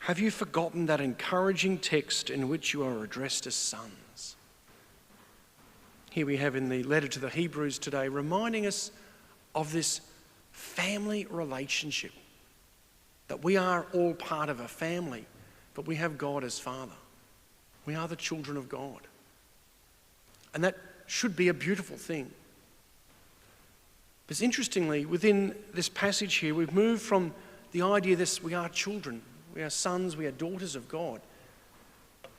Have you forgotten that encouraging text in which you are addressed as sons? Here we have in the letter to the Hebrews today, reminding us of this family relationship, that we are all part of a family, but we have God as Father. We are the children of God. And that should be a beautiful thing. But interestingly, within this passage here, we've moved from the idea that we are children, we are sons, we are daughters of God,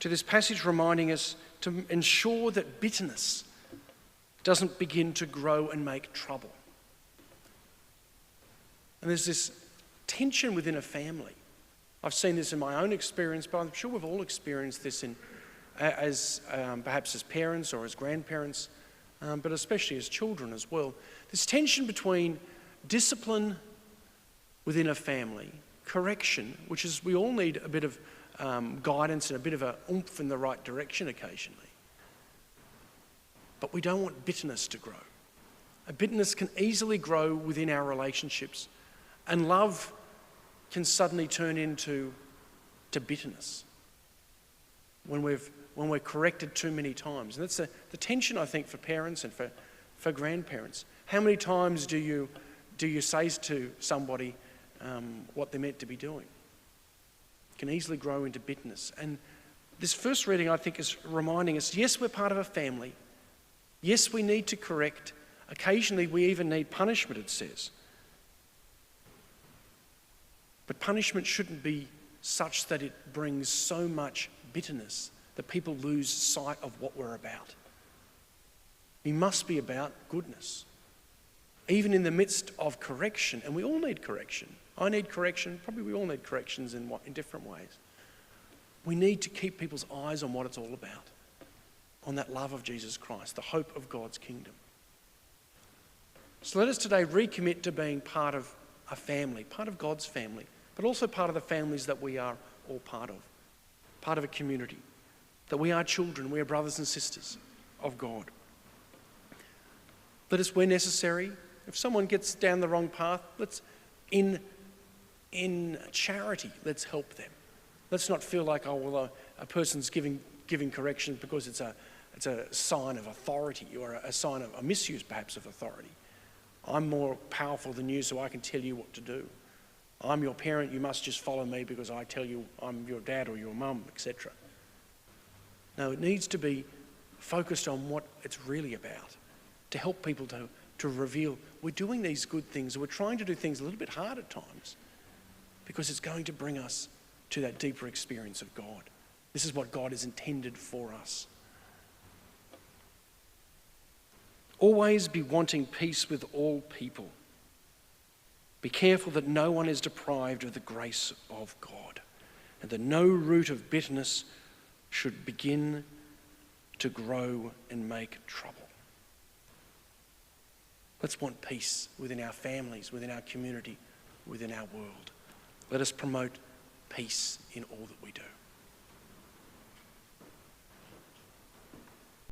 to this passage reminding us to ensure that bitterness doesn't begin to grow and make trouble. And there's this tension within a family. I've seen this in my own experience, but I'm sure we've all experienced this perhaps as parents or as grandparents, but especially as children as well. This tension between discipline within a family, correction, which is we all need a bit of guidance and a bit of a oomph in the right direction occasionally. But we don't want bitterness to grow. A bitterness can easily grow within our relationships, and love can suddenly turn into bitterness when we're corrected too many times. And that's the tension, I think, for parents and for grandparents. How many times do you say to somebody what they're meant to be doing? It can easily grow into bitterness. And this first reading, I think, is reminding us, yes, we're part of a family. Yes, we need to correct. Occasionally, we even need punishment, it says. But punishment shouldn't be such that it brings so much bitterness that people lose sight of what we're about. We must be about goodness. Even in the midst of correction, and we all need correction. I need correction, probably we all need corrections in different ways. We need to keep people's eyes on what it's all about, on that love of Jesus Christ, the hope of God's kingdom. So let us today recommit to being part of a family, part of God's family, but also part of the families that we are all part of a community, that we are children, we are brothers and sisters of God. Let us, where necessary, if someone gets down the wrong path, in charity, let's help them. Let's not feel like, a person's giving correction because it's a sign of authority or a sign of a misuse, perhaps, of authority. I'm more powerful than you, so I can tell you what to do. I'm your parent, you must just follow me because I tell you I'm your dad or your mum, etc. No, it needs to be focused on what it's really about, to help people to reveal we're doing these good things, we're trying to do things a little bit hard at times because it's going to bring us to that deeper experience of God. This is what God has intended for us. Always be wanting peace with all people. Be careful that no one is deprived of the grace of God, and that no root of bitterness should begin to grow and make trouble. Let's want peace within our families, within our community, within our world. Let us promote peace in all that we do.